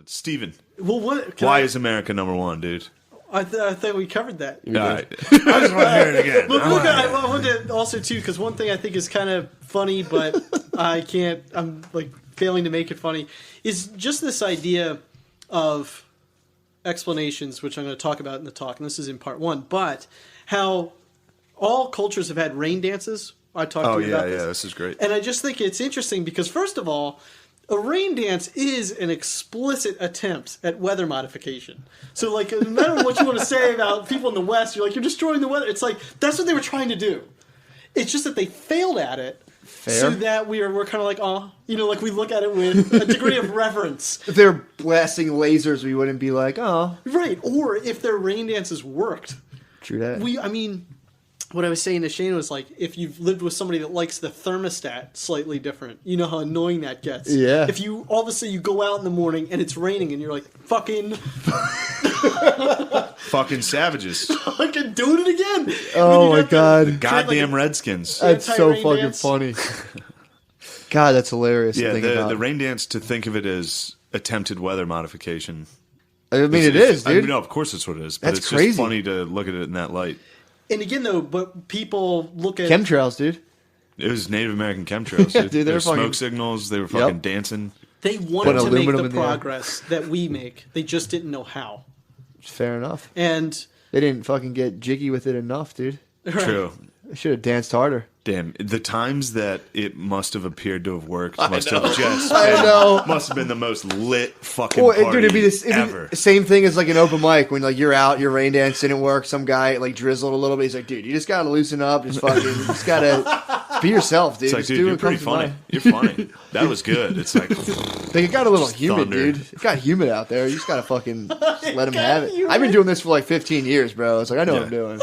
Steven, Well, why is America number one, dude? I thought we covered that. All right. I just want to hear it again. But I wanted to also, too, because one thing I think is kind of funny, but I'm like failing to make it funny, is just this idea of explanations, which I'm going to talk about in the talk, and this is in part one, but how all cultures have had rain dances. I talked to you about this. This is great. And I just think it's interesting because, first of all, a rain dance is an explicit attempt at weather modification. So, like, no matter what you want to say about people in the West, you're destroying the weather. It's like, that's what they were trying to do. It's just that they failed at it. Fair. So that we're kind of like, like we look at it with a degree of reverence. If they're blasting lasers, we wouldn't be like, oh. Right. Or if their rain dances worked. True that. What I was saying to Shane was like, if you've lived with somebody that likes the thermostat slightly different, you know how annoying that gets. Yeah. If you all of a sudden you go out in the morning and it's raining and you're like, fucking savages. Fucking doing it again. Oh my God. Goddamn Redskins. That's so fucking funny. God, that's hilarious. Yeah, the rain dance, to think of it as attempted weather modification. I mean, it is, dude. No, of course it's what it is. But that's it's crazy. Just funny to look at it in that light. And again, though, but people look at chemtrails, dude. It was Native American chemtrails, dude. Dude, they were fucking smoke signals. They were fucking dancing. They wanted to make the progress that we make. They just didn't know how. Fair enough. And they didn't fucking get jiggy with it enough, dude. Right. True. They should have danced harder. Damn, the times that it must have appeared to have worked must have been the most lit fucking party dude, it'd be ever. The same thing as like an open mic when like you're out, your rain dance didn't work. Some guy like drizzled a little bit. He's like, dude, you just gotta loosen up. Just gotta be yourself, dude. It's like, just dude, you're pretty funny. You're funny. That was good. It's like it got a little humid, dude. It got humid out there. You just gotta fucking let them have it. I've been doing this for like 15 years, bro. It's like I know what I'm doing.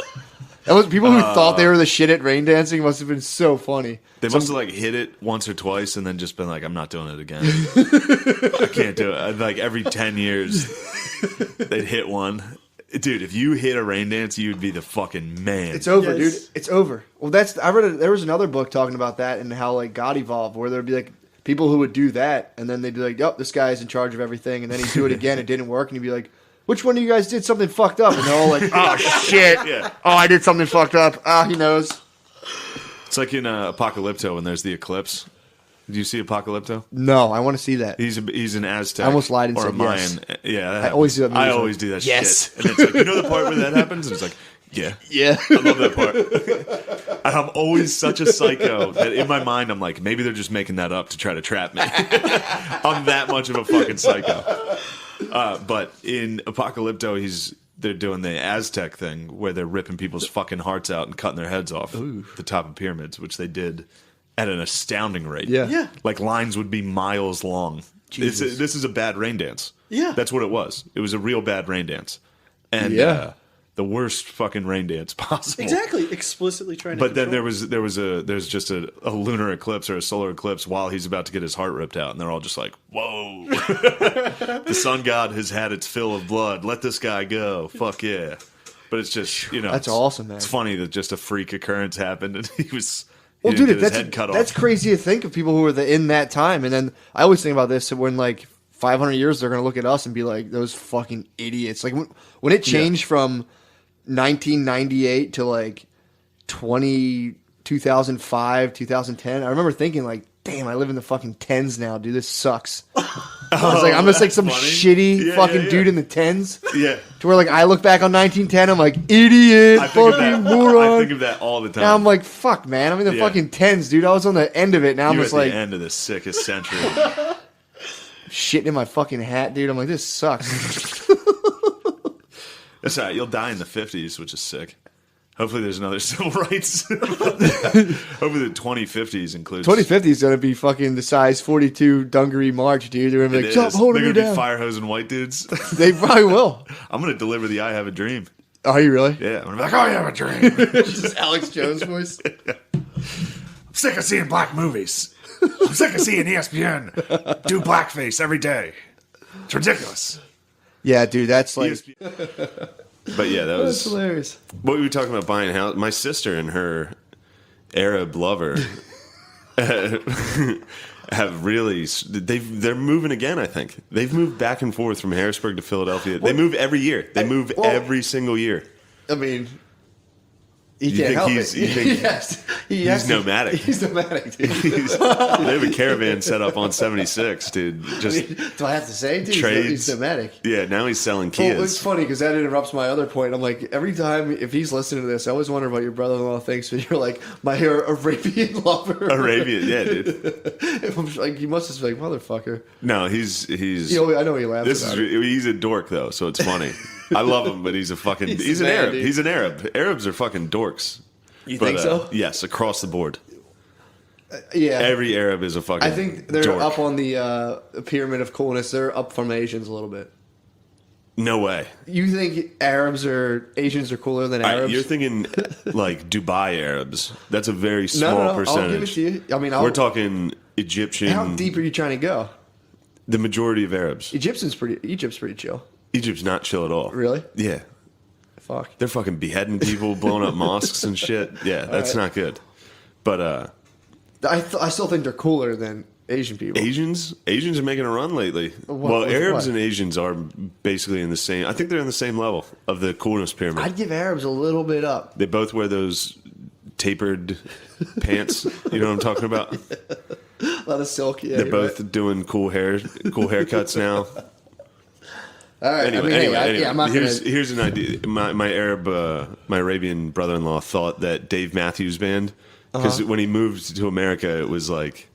That was people who thought they were the shit at rain dancing must have been so funny. They must have like hit it once or twice and then just been like, I'm not doing it again. I can't do it. Like every 10 years, they'd hit one. Dude, if you hit a rain dance, you'd be the fucking man. It's over, dude. It's over. Well, there was another book talking about that and how like God evolved, where there'd be like people who would do that and then they'd be like, "Yep, this guy's in charge of everything," and then he'd do it again, it didn't work, and he'd be like, which one of you guys did something fucked up? And they're all like, oh, shit. Yeah. Oh, I did something fucked up. He knows. It's like in Apocalypto when there's the eclipse. Did you see Apocalypto? No, I want to see that. He's an Aztec. I almost lied and or said a Mayan. Yes. Yeah, I always do that. I always do that yes. shit. And it's like, you know the part where that happens? And it's like, yeah. Yeah. I love that part. And I'm always such a psycho that in my mind I'm like, maybe they're just making that up to try to trap me. I'm that much of a fucking psycho. But in Apocalypto, they're doing the Aztec thing where they're ripping people's fucking hearts out and cutting their heads off the top of pyramids, which they did at an astounding rate. Yeah. Like lines would be miles long. This is a bad rain dance. Yeah. That's what it was. It was a real bad rain dance. And the worst fucking rain dance possible. Exactly. Explicitly trying to But then control. there's just a lunar eclipse or a solar eclipse while he's about to get his heart ripped out, and they're all just like, whoa. The sun god has had its fill of blood. Let this guy go. Fuck yeah. But it's just, that's awesome, man. It's funny that just a freak occurrence happened and he well, didn't dude, get his head cut off. That's crazy to think of people who were in that time. And then I always think about this when like 500 years they're going to look at us and be like, those fucking idiots. Like when it changed from 1998 to like 2005, 2010. I remember thinking like, damn, I live in the fucking tens now, dude. This sucks. I was like, I'm just like some shitty fucking dude in the tens. Yeah. To where like I look back on 1910, I'm like, idiot, fucking moron. I think of that all the time. Now I'm like, fuck, man. I'm in the fucking tens, dude. I was on the end of it. Now I'm just like, the end of the sickest century. Shitting in my fucking hat, dude. I'm like, this sucks. That's all right. You'll die in the 50s, which is sick. Hopefully there's another civil rights. Hopefully the 2050s includes... 2050 is going to be fucking the size 42 dungaree march, dude. They're going to be like, stop holding me down. They're going to be fire hosing white dudes. They probably will. I'm going to deliver the I have a dream. Are you really? Yeah. I'm going to be like, I have a dream. Just Alex Jones voice. I'm sick of seeing black movies. I'm sick of seeing ESPN do blackface every day. It's ridiculous. Yeah, dude, that's like... But yeah, that's hilarious. What we were talking about buying a house. My sister and her Arab lover have really they're moving again. I think they've moved back and forth from Harrisburg to Philadelphia. They move every year. They move every single year. I mean, he You can't think help he's- it. you think Yes. he's nomadic. He's nomadic, dude. They have a caravan set up on 76, dude. Just Do I have to say, dude? Trades. He's nomadic. yeah. Now he's selling Well, it's Kias. funny because that interrupts my other point. I'm like, every time if he's listening to this, I always wonder what your brother-in-law thinks when you're like, my Arabian lover. Arabian, yeah, dude. I'm like, he must just be like, motherfucker. No, he's. You know, I know he laughs This is about it. he's a dork though, so it's funny. I love him, but he's a fucking he's a an man, Arab. dude. He's an Arab. Arabs are fucking dorks. You think so? Yes, across the board. Yeah. Every Arab is a fucking. I think they're dork. up on the pyramid of coolness. They're up from Asians a little bit. No way. You think Asians are cooler than Arabs? You're thinking like Dubai Arabs. That's a very small no, percentage. I'll give it to you. I mean, We're talking Egyptian. How deep are you trying to go? The majority of Arabs. Egypt's pretty chill. Egypt's not chill at all. Really? Yeah. Fuck. They're fucking beheading people, blowing up mosques and shit. Yeah, that's right. not good. But I still think they're cooler than Asian people. Asians are making a run lately. What- Arabs what? and Asians are basically in the same. I think they're in the same level of the coolness pyramid. I'd give Arabs a little bit up. They both wear those tapered pants. You know what I'm talking about? A lot of silk. Yeah, They're you're both right. doing cool haircuts now. All right. Anyway, I'm not here's an idea. My Arabian brother-in-law thought that Dave Matthews Band, because when he moved to America, it was like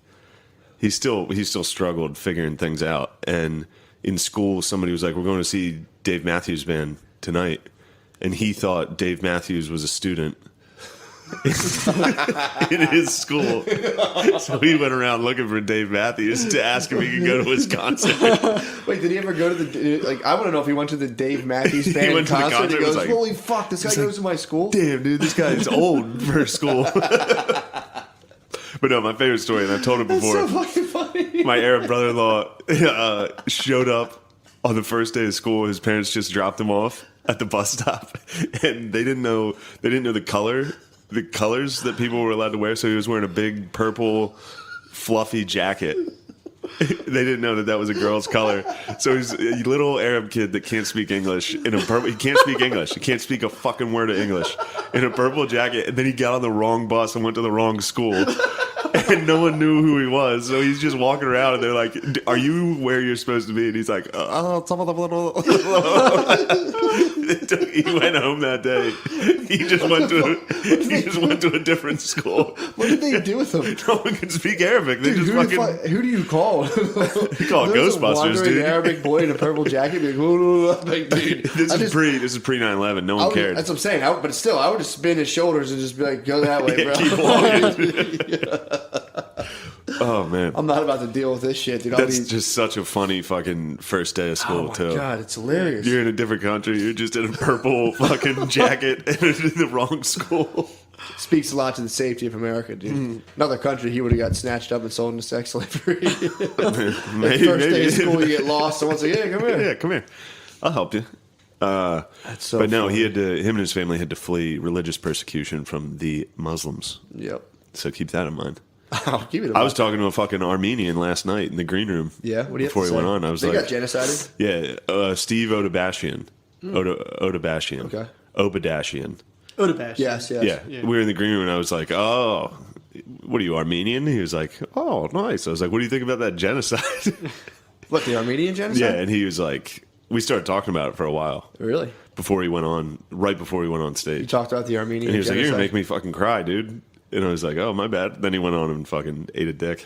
he still struggled figuring things out. And in school, somebody was like, "We're going to see Dave Matthews Band tonight," and he thought Dave Matthews was a student in his school. So he went around looking for Dave Matthews to ask if he could go to his concert. Wait, did he ever go to the? Like, I want to know if he went to the Dave Matthews Band went to the concert. concert, He it was goes, like- "Holy fuck! This guy goes to my school." Damn, dude, this guy's old for school. But no, my favorite story, and I've told it That's before. so fucking funny. My Arab brother-in-law showed up on the first day of school. His parents just dropped him off at the bus stop, and they didn't know the colors that people were allowed to wear. So he was wearing a big purple, fluffy jacket. They didn't know that was a girl's color. So he's a little Arab kid that can't speak English in a purple. He can't speak English. He can't speak a fucking word of English in a purple jacket. And then he got on the wrong bus and went to the wrong school. And no one knew who he was. So he's just walking around and they're like, "Are you where you're supposed to be?" And he's like, some of the little. He went home that day. He just went to a different school. What did they do with him? No one can speak Arabic. They Dude, just fucking. who do you call? You call it There's a Ghostbusters, wandering dude. Arabic boy in a purple jacket. Like, like, dude, This is pre 9/11. No one cared. That's what I'm saying. But still, I would just spin his shoulders and just be like, "Go that way, Yeah, keep bro." walking. Oh man, I'm not about to deal with this shit, dude. that's just such a funny fucking first day of oh school my too. god, it's hilarious. You're in a different country. You're just in a purple fucking jacket and in the wrong school. Speaks a lot to the safety of America, dude. Another country, he would have got snatched up and sold into sex slavery. Maybe, First day of maybe. school, you get lost. Someone's like, "Yeah, come here." Yeah, come here. I'll help you. That's so. But no, funny. him and his family had to flee religious persecution from the Muslims. Yep. So keep that in mind. I'll keep it. I was talking to a fucking Armenian last night in the green room. Yeah. What do you before have he to went say? on? I was they like, got genocided. yeah, Steve Odabashian. Odabashian. Okay. Obadashian. Odabash. Yes. Yeah. We were in the green room and I was like, "Oh, what are you, Armenian?" He was like, "Oh, nice." I was like, "What do you think about that genocide?" What, the Armenian genocide? Yeah, and he was like, we started talking about it for a while Really? right before he went on You stage. talked about the Armenian And he was like, genocide. "You're gonna make me fucking cry, dude." And I was like, "Oh, my bad." Then he went on and fucking ate a dick.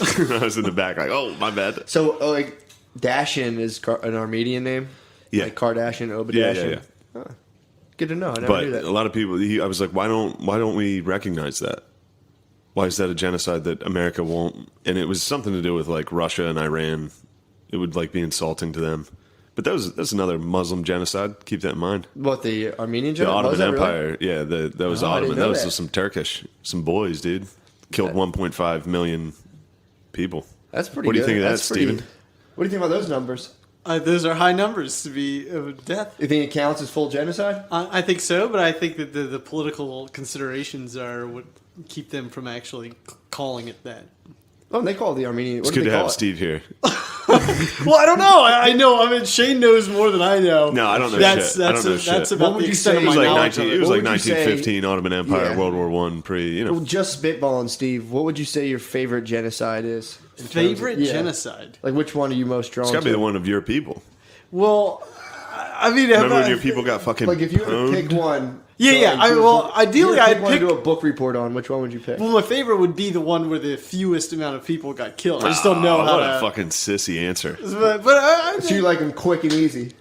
I was in the back like, "Oh, my bad." So, like, Dashian is an Armenian name? Yeah. Like Kardashian, Obadashian? Yeah. Huh. Good to know. I never But knew that. a lot of people, I was like, why don't we recognize that? Why is that a genocide that America won't? And it was something to do with like Russia and Iran. It would like be insulting to them. But that's another Muslim genocide. Keep that in mind. What, the Armenian The genocide? Ottoman Was that really? Empire. Yeah, that was Oh, I Ottoman. didn't know That was that. just some boys, dude. Killed 1.5 million people. That's pretty What do you good. think of that, That's pretty- Steven? What do you think about those numbers? Those are high numbers to be of death. You think it counts as full genocide? I think so, but I think that the political considerations are what keep them from actually calling it that. Oh, and they call it the Armenian. It's What good do to they call have it? Steve here. Well, I don't know. I know. I mean, Shane knows more than I know. No, I don't know That's shit. I don't know that's shit. about What would the you extent say- of It my was like knowledge of 19. it. It was What like would you say- 1915 Ottoman Empire, Yeah. World War One, pre. You know, Well, just spitballing, Steve. What would you say your favorite genocide is? in terms of- Favorite yeah. genocide? Like, which one are you most drawn it's to? got to be the one of your people. Well, I mean, Remember when your people got fucking Like, if you were to pwned? pick one. Yeah, so, yeah. like, I- do a well, book- ideally, if you were to I'd pick one to pick- do a book report on. Which one would you pick? well, my favorite would be the one where the fewest amount of people got killed. I just don't know how What to. a fucking sissy answer. But So you like them quick and easy.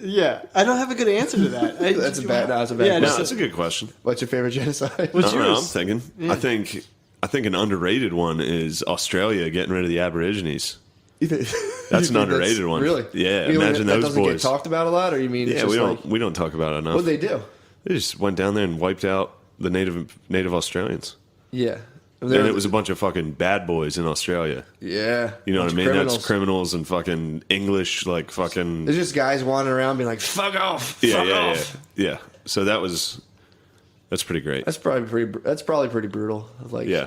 yeah, I don't have a good answer to that. That's a bad. No, that's a bad. Yeah, question. No, just- that's a good question. What's your favorite genocide? What's I don't know, I'm yours? thinking. I think an underrated one is Australia getting rid of the Aborigines. That's an underrated one. Really? Yeah, You mean imagine that those doesn't boys. get talked about a lot, or you mean? It's Yeah, just we don't talk about it enough. What they do? They just went down there and wiped out the native Australians. Yeah. And it was a bunch of fucking bad boys in Australia. Yeah. You know what I Bunch mean? of That's criminals and fucking English, like fucking. There's just guys wandering around being like, "Fuck off, Yeah, fuck yeah, off." yeah. So that's pretty great. That's probably pretty brutal. Like, Yeah.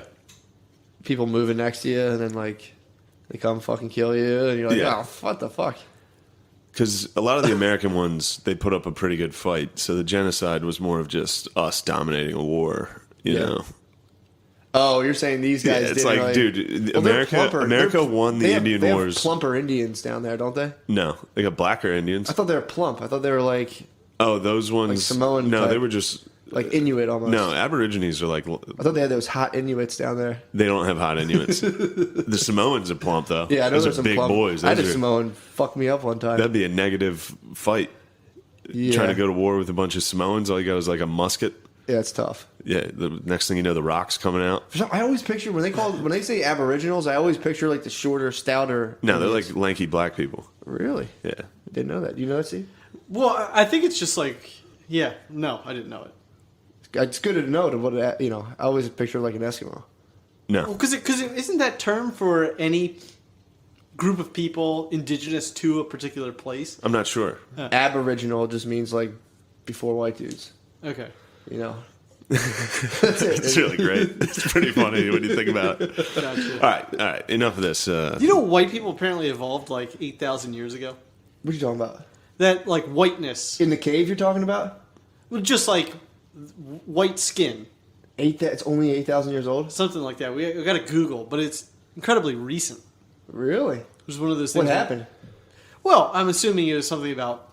people moving next to you and then like they come fucking kill you and you're like, Yeah. oh, what the fuck? Because a lot of the American ones, they put up a pretty good fight. So the genocide was more of just us dominating a war, you Yeah. know? Oh, you're saying these Yeah, guys? it's didn't like, really- dude, Well, they're America plumper. America They're- won the they have- Indian they have Wars. plumper Indians down there, don't they? No, they got blacker Indians. I thought they were plump. I thought they were like Oh, those ones. Samoan No, type. they were just. like Inuit almost. No, Aborigines are like. I thought they had those hot Inuits down there. They don't have hot Inuits. The Samoans are plump, though. Yeah, I know Those there's are some big plump. boys. I had a Those are- Samoan fuck me up one time. That'd be a negative fight. Yeah. Trying to go to war with a bunch of Samoans, all you got is like a musket. Yeah, it's tough. Yeah, the next thing you know, the rock's coming out. For some, I always picture when they say Aboriginals, I always picture like the shorter, stouter. No, they're Indians. like lanky black people. Really? Yeah. Didn't know that. You know that, Steve? Well, I think it's just like, yeah, no, I didn't know it. It's good to know to what I always picture like an Eskimo. No. Because isn't that term for any group of people indigenous to a particular place? I'm not sure. Aboriginal just means like before white dudes. Okay. You know. That's it. It's really great. It's pretty funny when you think about it. Gotcha. All right. Enough of this. You know, white people apparently evolved like 8,000 years ago. What are you talking about? That like whiteness, In the cave you're talking about? just like white skin, It's only 8,000 years old? something like that. We got to Google, but it's incredibly recent. Really? It was one of those What things. happened? Well, I'm assuming it was something about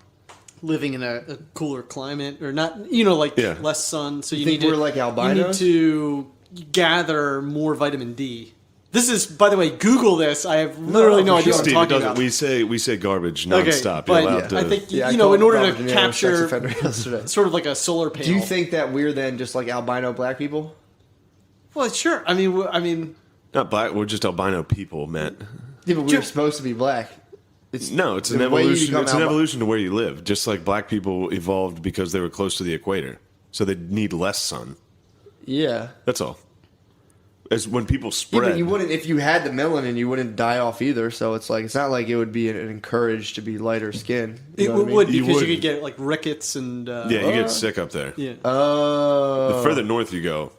living in a cooler climate, or not. Like Yeah. less sun, so you think need to we're like albinos? You need to gather more vitamin D. This is, by the way, Google this. I have literally no for idea sure. what Steve, I'm it talking doesn't. about. We say garbage Okay, nonstop. but You're allowed to. I think Yeah, I in called order Robert to De Niro a sex capture offender yesterday. sort of like a solar panel. Do you think that we're then just like albino black people? Well, sure. I mean, Not black. We're just albino people, Matt. Yeah, but we're Sure. supposed to be black. No, it's an The way you evolution. become It's an albi- evolution to where you live. Just like black people evolved because they were close to the equator, so they need less sun. Yeah. That's all. As when people Yeah, spread. but you wouldn't if you had the melanin, you wouldn't die off either. So it's like it's not like it would be encouraged to be lighter skin. You it know what I mean? would You because would. you could get like rickets and yeah, you get sick up there. yeah. Oh, The further north you go,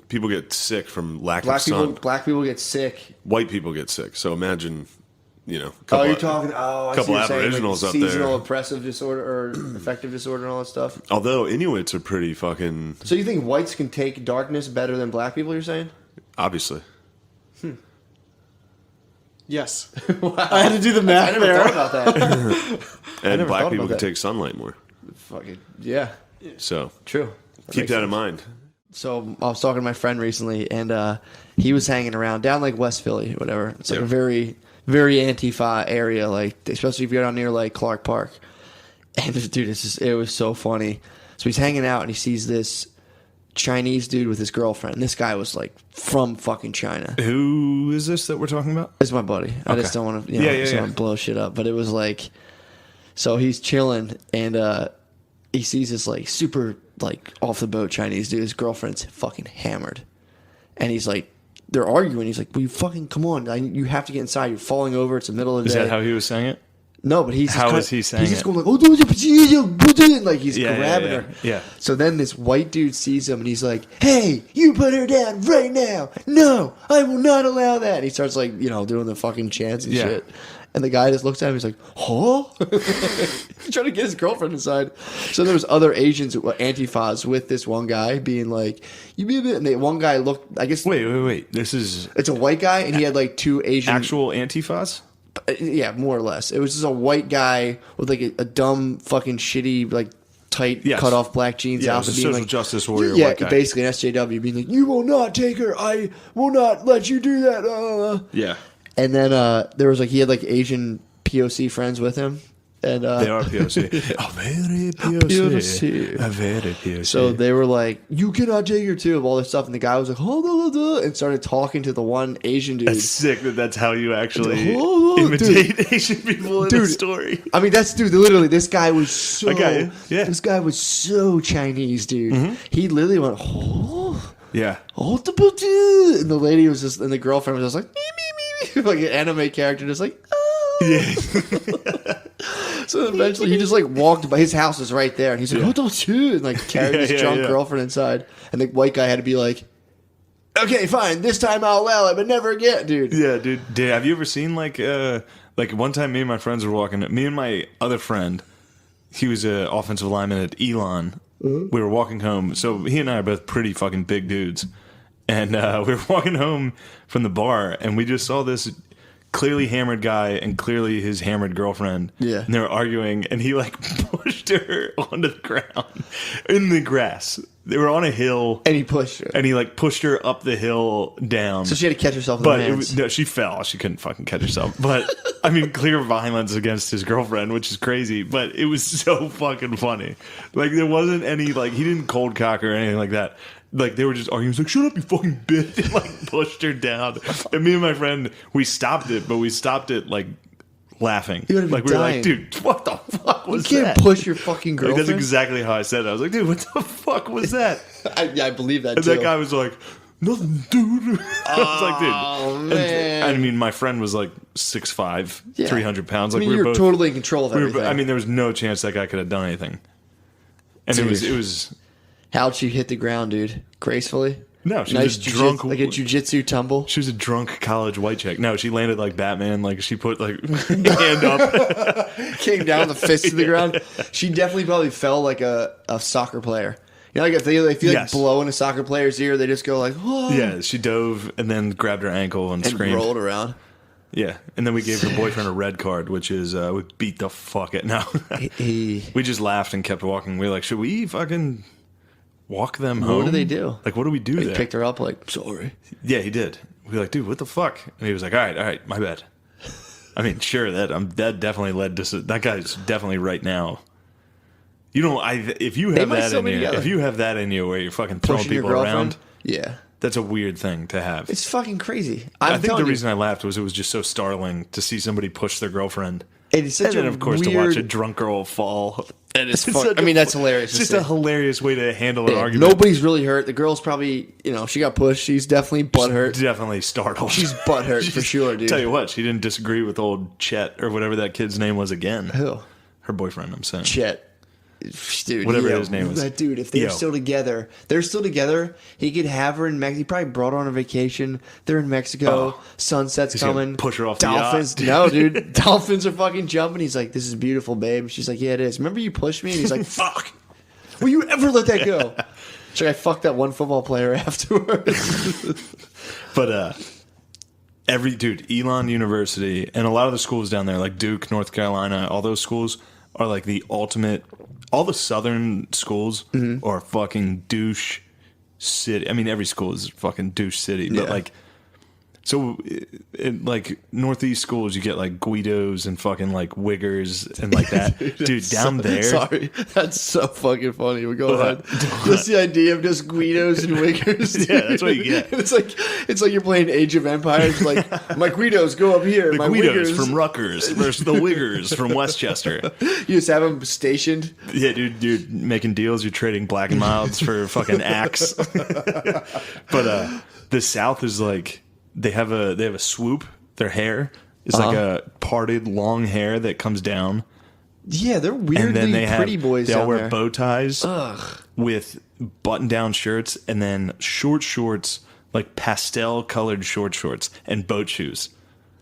people get sick from lack black of sun. people get sick. White people get sick. So imagine, Oh, couple you're of- talking. Oh, I see couple what you're saying, Aboriginals like up there. seasonal oppressive disorder or affective disorder and all that stuff. Although Inuits are pretty fucking So you think whites can take darkness better than black people? You're saying? obviously. Yes. I had to do the math I never there. thought about that. And never black thought people about can that. take sunlight more. Fucking yeah, So true. keep makes that sense. in mind. So I was talking to my friend recently, and he was hanging around down like West Philly, whatever. It's like Yeah. a very, very Antifa area, like especially if you're down near like Clark Park. And dude, it was so funny. So he's hanging out and he sees this Chinese dude with his girlfriend. This guy was like from fucking China. Who is this that we're talking about? It's my buddy. I just don't want to, blow shit up. But it was like, so he's chilling and he sees this like super like off the boat Chinese dude. His girlfriend's fucking hammered, and he's like, they're arguing. He's like, "Will you fucking come on? You have to get inside. You're falling over. It's the middle of the Is day." that how he was saying it? No, but he's How just is he saying He's just it? going like, oh, like he's Yeah, grabbing yeah, her. yeah. So then this white dude sees him and he's like, "Hey, you put her down right now! No, I will not allow that." And he starts like doing the fucking chants and Yeah. shit. And the guy just looks at him. He's like, "Huh?" He's trying to get his girlfriend inside. So there was other Asians, Antifas, with this one guy being like, "You be a bit." And one guy looked. I guess. Wait. This is It's a white guy, and he had like two Asian. actual Antifas? Yeah, more or less. It was just a white guy with like a dumb, fucking shitty, like tight, Yes. cut off black jeans Yeah, it outfit. was a being social like, justice warrior Yeah, white guy. basically an SJW being like, "You will not take her. I will not let you do that." Yeah. And then there was like he had like Asian POC friends with him, and They are POC. A very POC. A very POC. so they were like, "You cannot take her too," of all this stuff. And the guy was like, "Hold on," and started talking to the one Asian dude. That's sick that's how you actually Oh, imitate Asian people in a Dude. story. I mean, that's dude. Literally, this guy was so. I got you. Yeah. This guy was so Chinese, dude. He literally went, Yeah. and the lady was just, and the girlfriend was just like, me, like an anime character, just like. Yeah. So eventually, he just like walked by. His house was right there, and he's like, Yeah. "Oh, don't you?" And like carried Yeah, his yeah, drunk yeah. girlfriend inside, and the white guy had to be like, "Okay, fine, this time I'll allow it, but never again, dude." Yeah, dude. Have you ever seen like one time me and my friends were walking, me and my other friend, he was an offensive lineman at Elon. We were walking home. So he and I are both pretty fucking big dudes. And we were walking home from the bar and we just saw this clearly hammered guy and clearly his hammered girlfriend. Yeah. And they were arguing and he like pushed her onto the ground in the grass. They were on a hill. And he pushed her, And he like pushed her up the hill down. so she had to catch herself in But the it hands. was, no, she fell. She couldn't fucking catch herself. But I mean, clear violence against his girlfriend, which is crazy. But it was so fucking funny. Like there wasn't any like he didn't cold cock or anything like that. Like they were just arguing. He was like, "Shut up, you fucking bitch!" And like pushed her down. And me and my friend, we stopped it, but we stopped it like laughing. You would have Like been we were dying. like, "Dude, what the fuck You was can't that?" push your fucking Like, girlfriend. that's exactly how I said it. I was like, "Dude, what the fuck was that?" I believe that And too. that guy was like, "Nothing, dude." I was like, "Dude." Oh, And- man. I mean, my friend was like 6'5", Yeah. 300 pounds. I Like mean, we were you're both. totally in control of everything. I mean, there was no chance that guy could have done anything. And Dude. it was. How'd she hit the ground, dude? Gracefully? No, she Nice was drunk. like a jujitsu tumble. She was a drunk college white chick. No, she landed like Batman. Like she put like hand up. Came down with the fist to the ground. She definitely probably fell like a soccer player. You know, like if they feel like Yes. blowing a soccer player's ear, they just go like, whoa. Yeah, she dove and then grabbed her ankle and And screamed. rolled around. Yeah, and then we gave her boyfriend a red card, which is we beat the fuck it. No, He, we just laughed and kept walking. We were like, should we fucking walk them home? what do they do? Like, what do we do He there? picked her up like, sorry. Yeah, he did. We were like, dude, what the fuck? And he was like, all right, my bad. I mean, sure, that definitely led to that guy's definitely right now. You know, if you have might that still in be you, together. if you have that in you where you're fucking throwing Pushing your people girlfriend. around, Yeah. that's a weird thing to have. It's fucking crazy. I think the telling you, reason I laughed was it was just so startling to see somebody push their girlfriend. it's such And then, a of course, weird, to watch a drunk girl fall. And It's I mean, that's hilarious. It's to just see. a hilarious way to handle an Yeah, argument. nobody's really hurt. The girl's probably, she got pushed. She's definitely butthurt. Definitely startled. She's butthurt for sure, dude. Tell you what, she didn't disagree with old Chet or whatever that kid's name was again. Who? Her boyfriend, I'm saying. Chet. Dude, Whatever yo, his name was. That dude, if they're Yo. still together, he could have her in Mexico. He probably brought her on a vacation. They're in Mexico. Oh. Sunset's He's gonna coming. push her off the Dolphins. yacht. No, dude. Dolphins are fucking jumping. He's like, this is beautiful, babe. She's like, yeah, it is. Remember you pushed me? And he's like, fuck. Will you ever let that go? She's like, I fucked that one football player afterwards. But Elon University and a lot of the schools down there, like Duke, North Carolina, all those schools are like the ultimate. All the southern schools are fucking douche city. I mean, every school is fucking douche city, but Yeah. like. So, in like Northeast schools, you get like Guidos and fucking like Wiggers and like that. Dude, down there. Sorry. That's so fucking funny. We go What? ahead. Just the idea of just Guidos and Wiggers. Yeah, that's what you get. It's like you're playing Age of Empires. Like, my Guidos go up here. The my Guidos Wiggers. from Rutgers versus the Wiggers from Westchester. You just have them stationed. Yeah, dude, you're making deals. You're trading black and milds for fucking axe. But the South is like they have a swoop. Their hair is like a parted long hair that comes down. Yeah, they're And weirdly then they pretty boys they all down wear there. bow ties Ugh. with button-down shirts and then short shorts, like pastel-colored shorts and boat shoes.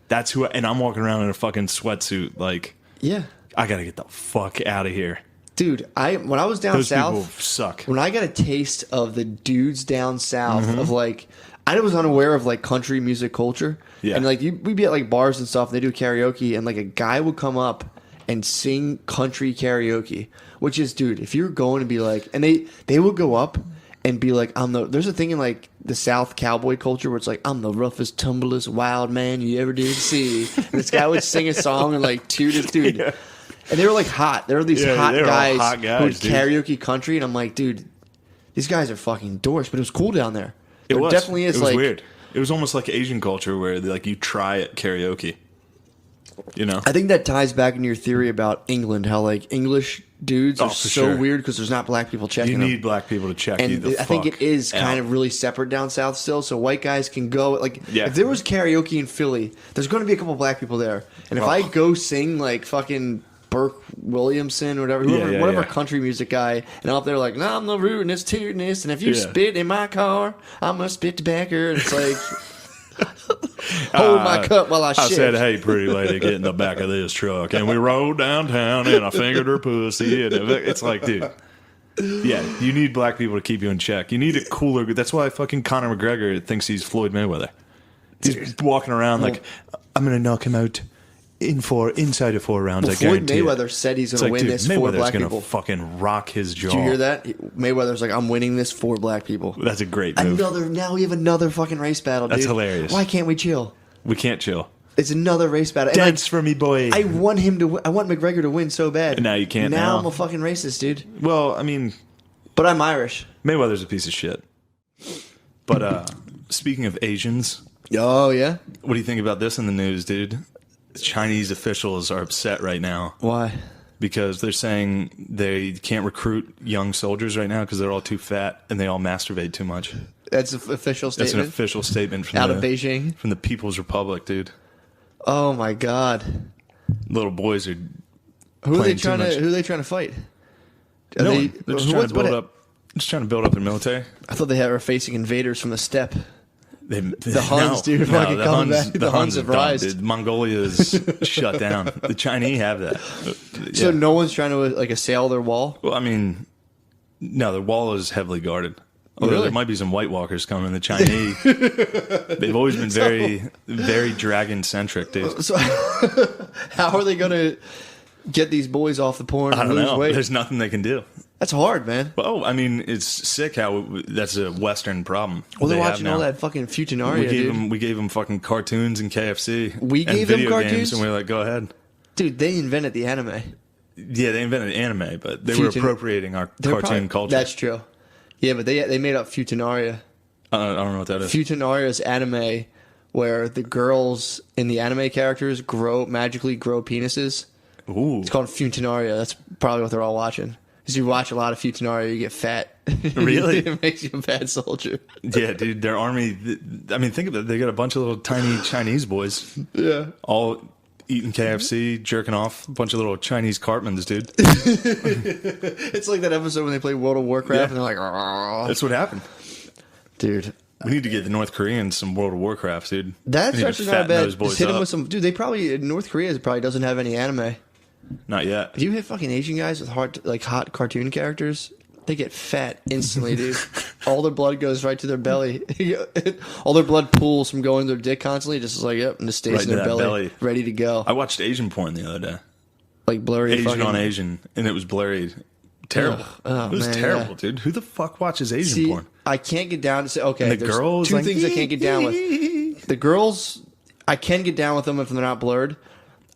That's who. And I'm walking around in a fucking sweatsuit. Like, Yeah. I gotta get the fuck out of here. Dude, when I was down Those people south, suck. when I got a taste of the dudes down south Mm-hmm. of like, I was unaware of like country music culture. Yeah. And like we'd be at like bars and stuff and they do karaoke and like a guy would come up and sing country karaoke, which is, dude, if you're going to be like, and they would go up and be like, there's a thing in like the South cowboy culture where it's like, I'm the roughest, tumblest, wild man you ever did see. And this guy would sing a song and like toot it, dude. Yeah. And they were like hot. There were these Yeah, hot they were all guys, hot guys, who would dude. karaoke country, and I'm like, dude, these guys are fucking dorks. But it was cool down there. It There was. definitely is It was like weird. It was almost like Asian culture where like you try at karaoke. You know? I think that ties back into your theory about England, how like English dudes are for so sure. weird because there's not black people checking You them. need black people to check you And the I think fuck it is kind out. of really separate down south still, so white guys can go. Like, Yeah. if there was karaoke in Philly, there's going to be a couple black people there. And if Oh. I go sing like fucking Burke Williamson or whatever, Yeah, whatever yeah. country music guy, and I'm up there like, no, I'm the rootinest, tootinest, and if you Yeah. spit in my car, I'm gonna spit tobacco. And it's like, hold my cup while I I shit. said, hey, pretty lady, get in the back of this truck. And we rode downtown and I fingered her pussy. And it's like, dude. Yeah, you need black people to keep you in check. You need a cooler. That's why fucking Conor McGregor thinks he's Floyd Mayweather. He's walking around like, I'm going to knock him out inside of 4 rounds. I Floyd guarantee Mayweather it. said he's It's going to like, win dude, this for Mayweather's black gonna people. fucking rock his jaw. Did you hear that? Mayweather's like, I'm winning this for black people. That's a great move. Now we have another fucking race battle, dude. That's hilarious. Why can't we chill? We can't chill. It's another race battle. And, like, Dance for me, boy. I want him to win. I want McGregor to win so bad. Now you can't Now now. I'm a fucking racist, dude. Well, I mean, But I'm Irish. Mayweather's a piece of shit. But speaking of Asians, Oh, yeah? what do you think about this in the news, dude? Chinese officials are upset right now Why? because they're saying they can't recruit young soldiers right now because they're all too fat and they all masturbate too much. That's an official That's an statement official statement from out of Beijing. from the People's Republic, dude. Oh, my God. Little boys are Who are they Playing too trying much. to fight? Are no they- one. They're just who- trying to what- build up. Just trying to build up their military. I thought they were facing invaders from the steppe. The Huns, dude, fucking coming back. The Huns have done, rised. dude. Mongolia is shut down. The Chinese have that. So Yeah. no one's trying to like assail their wall? Well, I mean, no, the wall is heavily guarded. Although Really? there might be some White Walkers coming. The Chinese, they've always been very, very dragon centric, dude. So how are they going to get these boys off the porn I and don't lose know. weight? There's nothing they can do. That's hard, man. Well, I mean, it's sick how that's a Western problem. Well, they're they have watching all now. that fucking Futinaria, dude. We gave them fucking cartoons and KFC. We and gave them video cartoons? games, and we were like, go ahead. Dude, they invented the anime. Yeah, they invented anime, but they were Futin- appropriating our They're cartoon probably- culture. That's true. Yeah, but they made up Futinaria. I don't know what that is. Futinaria is anime where the girls in the anime characters magically grow penises. Ooh, It's called Futinaria. That's probably what they're all watching. Because you watch a lot of Futinaria, you get fat. Really? It makes you a bad soldier. yeah, dude. Their army. I mean, think of it. They got a bunch of little tiny Chinese boys, Yeah. all eating KFC, jerking off. A bunch of little Chinese Cartmans, dude. It's like that episode when they play World of Warcraft Yeah. and they're like, "Argh." That's what happened. Dude. We need to get the North Koreans some World of Warcraft, dude. That's We need to actually not a fatten bad. those boys Just hit them up. with some. Dude, they probably North Korea probably doesn't have any anime. Not yet. If you hit fucking Asian guys with hot cartoon characters, they get fat instantly, dude. All their blood goes right to their belly. All their blood pools from going to their dick constantly, just like yep, and just stays Right in to their that belly, belly. ready to go. I watched Asian porn the other day. Like blurry Asian fucking on Asian, and it was blurry. Terrible. Ugh. Oh, it was man, terrible, yeah. dude. Who the fuck watches Asian See, porn? I can't get down to say okay. And the there's girls, two like, things I can't get down with. The girls, I can get down with them if they're not blurred.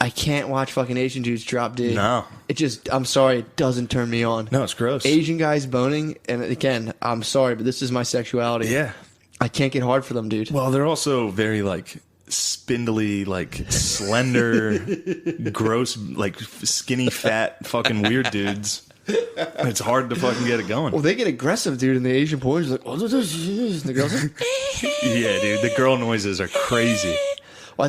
I can't watch fucking Asian dudes drop D. No. It just, I'm sorry, it doesn't turn me on. No, it's gross. Asian guys boning, and again, I'm sorry, but this is my sexuality. Yeah. I can't get hard for them, dude. Well, they're also very like spindly, like slender, gross, like skinny, fat, fucking weird dudes. It's hard to fucking get it going. Well, they get aggressive, dude, in the Asian porn. It's like, oh, this is, and the girls like, Yeah, dude. The girl noises are crazy. well,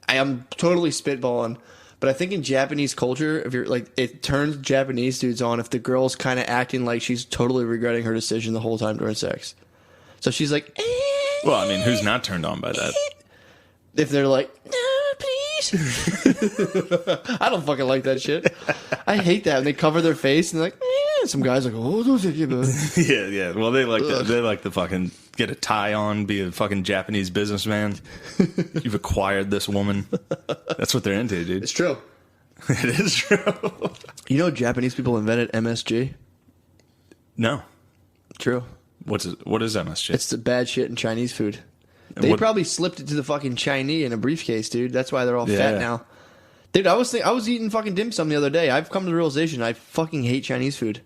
I am totally spitballing, but I think in Japanese culture, if you're like, it turns Japanese dudes on if the girl's kind of acting like she's totally regretting her decision the whole time during sex. So she's like, Well, I mean, who's not turned on by that? if they're like, no, please. I don't fucking like that shit. I hate that. And they cover their face and they're like, some guys are like, oh, don't take it, man. Yeah. Well, they like to fucking get a tie on, be a fucking Japanese businessman. You've acquired this woman. That's what they're into, dude. It's true. It is true. You know, Japanese people invented MSG. No. True. What is MSG? It's the bad shit in Chinese food. They probably slipped it to the fucking Chinese in a briefcase, dude. That's why they're all fat now. Dude, I was eating fucking dim sum the other day. I've come to the realization I fucking hate Chinese food.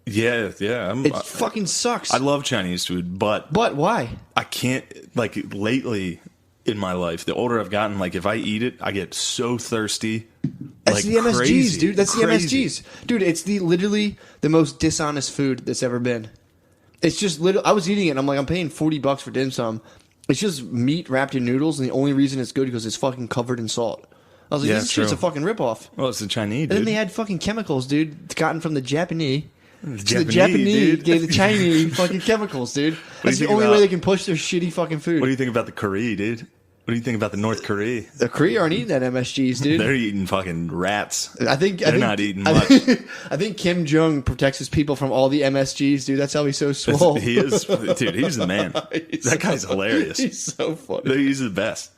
Yeah. It fucking sucks. I love Chinese food, but why? I can't, like, lately in my life, the older I've gotten, like, if I eat it, I get so thirsty. That's like, the MSGs, crazy, dude. That's crazy. the MSGs. Dude, it's literally the most dishonest food that's ever been. It's just I was eating it and I'm like, I'm paying $40 for dim sum. It's just meat wrapped in noodles, and the only reason it's good because it's fucking covered in salt. I was like, this shit's a fucking ripoff. Well, it's the Chinese, dude. And then they had fucking chemicals, dude, gotten from the Japanese. The Japanese dude. gave the Chinese fucking chemicals, dude. That's the only way they can push their shitty fucking food. What do you think about the Korea, dude? What do you think about the North Korea? The Korea aren't eating that MSGs, dude. They're eating fucking rats. I think they're not eating much. I think Kim Jong protects his people from all the MSGs, dude. That's how he's so swole. He is, dude. He's the man. That guy's hilarious. He's so funny. He's the best.